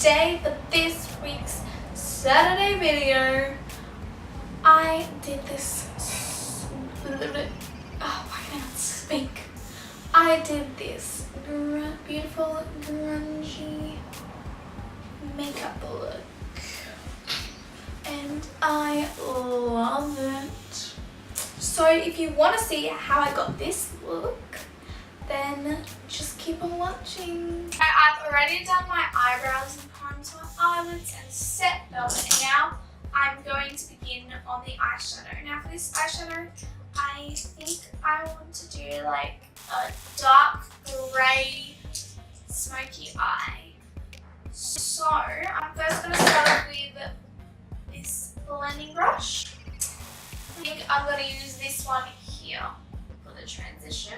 today for this week's Saturday video, I did this. Oh, I can't speak. I did this beautiful grungy makeup look, and I love it. So if you want to see how I got this look, then just keep on watching. I've already done my eyebrows and primed my eyelids and set them, and now I'm going to begin on the eyeshadow. Now for this eyeshadow, I think I want to do like a dark grey smoky eye. So I'm first going to start off with this blending brush. I think I'm going to use this one here for the transition.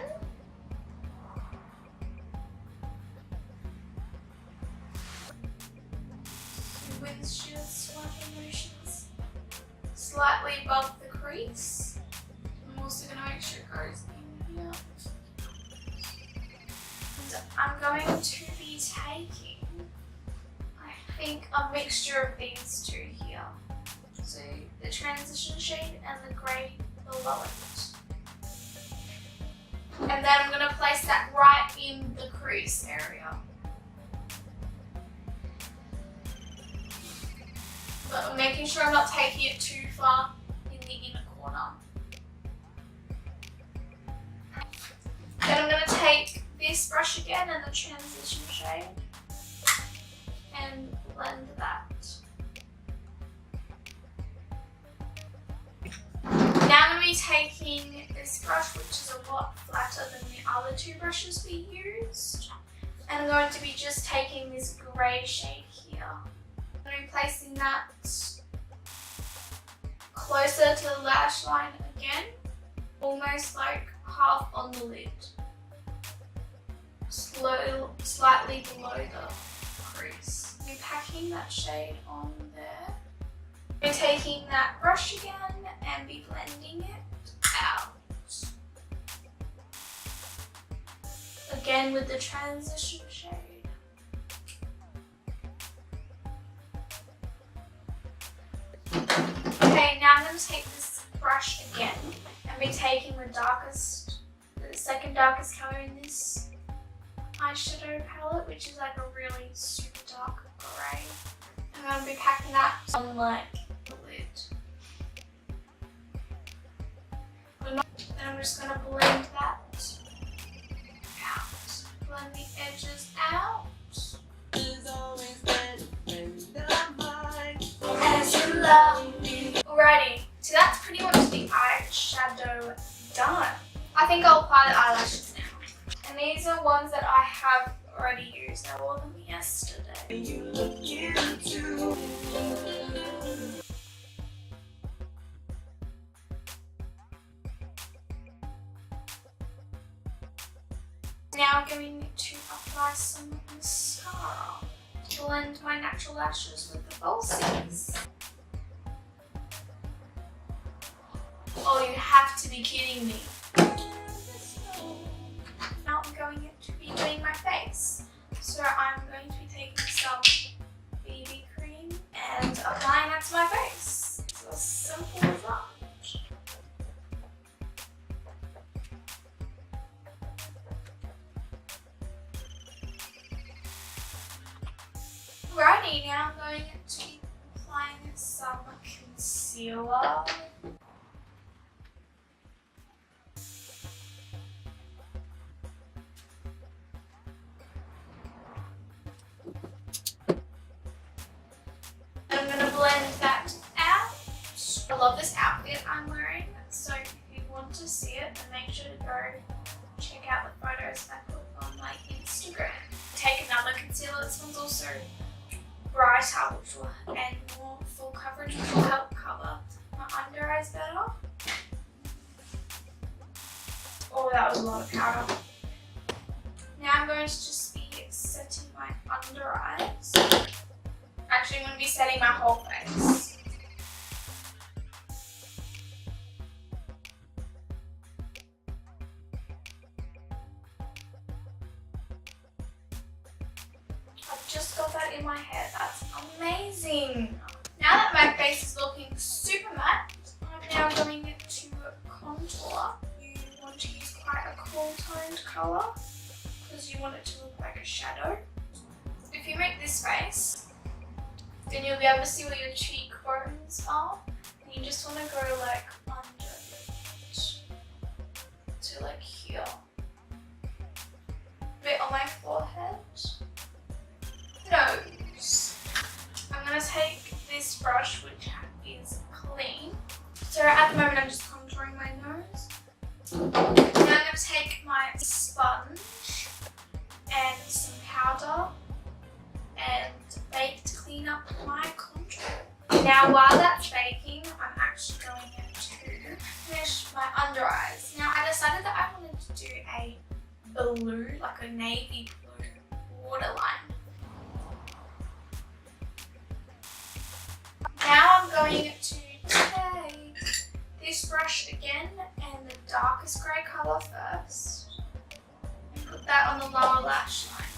Windshield swiping motions slightly above the crease. I'm also going to make sure it goes in here. And I'm going to be taking, I think, a mixture of these two here. So the transition shade and the grey below it. And then I'm going to place that right in the crease area. But I'm making sure I'm not taking it too far in the inner corner. Then I'm going to take this brush again and the transition shade and blend that. Now I'm going to be taking this brush, which is a lot flatter than the other two brushes we used, and I'm going to be just taking this grey shade here. I'm going to be placing that closer to the lash line again, almost like half on the lid, slightly below the crease. I'm packing that shade on there. I'm taking that brush again and be blending it out. Again with the transition shade. Okay, now I'm going to take this brush again and be taking the second darkest colour in this eyeshadow palette, which is like a really super dark grey. I'm going to be packing that on like the lid. And I'm just going to blend that out. Blend the edges out. As you love me. Alrighty, so that's pretty much the eyeshadow done. I think I'll apply the eyelashes now. And these are ones that I have already used. I wore them yesterday. You look cute too. Now I'm going to apply some mascara. Blend my natural lashes with the falsies. Oh, you have to be kidding me. Now I'm going to be doing my face. So I'm going to be taking some BB cream and applying that to my face. It's as simple as that. Alrighty, now I'm going to be applying some concealer. I'm going to blend that out. I love this outfit I'm wearing, so if you want to see it, then make sure to go check out the photos I put on my Instagram. Take another concealer. This one's also brighter, and more full coverage, which will help cover my under eyes better. Oh, that was a lot of powder. Now I'm going to just be setting my under eyes. Actually, I'm going to be setting my whole face. just got that in my hair. That's amazing. Now that my face is looking super matte, I'm now going to contour. You want to use quite a cool toned colour because you want it to look like a shadow. If you make this face, then you'll be able to see where your cheekbones are. And you just want to go like under it to like here. A bit on my forehead. Nose. I'm going to take this brush, which is clean. So at the moment I'm just contouring my nose. Now I'm going to take my sponge and some powder and bake to clean up my contour. Now while that's baking, I'm actually going to finish my under eyes. Now I decided that I wanted to do a blue, like a navy blue waterline. Now I'm going to take this brush again and the darkest grey colour first and put that on the lower lash line.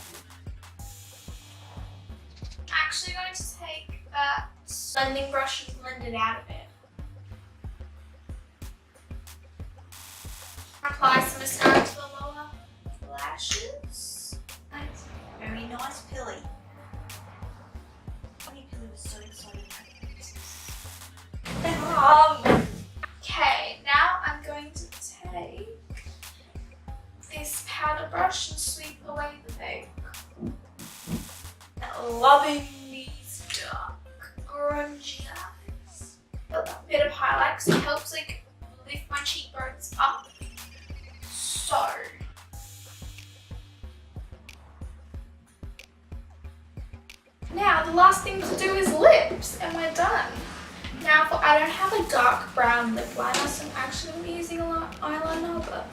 I'm actually going to take that blending brush and blend it out a bit. Apply some mascara to the lower lashes. Nice. Very nice, Pilly. Pilly was so excited. Okay, now I'm going to take this powder brush and sweep away the bake. Loving these dark, grungy eyes. A bit of highlight because it helps like lift my cheekbones up. So. Now the last thing to do is lips and we're done. Now I don't have a dark brown lip liner, so I'm actually going to be using a eyeliner, but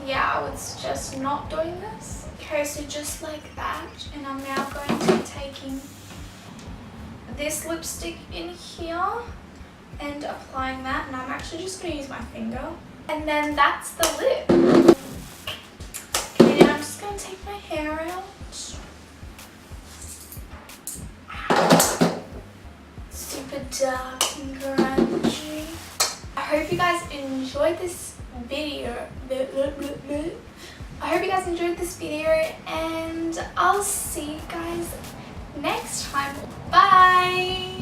yeah, I would suggest not doing this. Okay, so just like that, and I'm now going to be taking this lipstick in here and applying that, and I'm actually just going to use my finger. And then that's the lip. Okay, now I'm just going to take my hair out. Super dark and grungy. I hope you guys enjoyed this video. And I'll see you guys next time. Bye!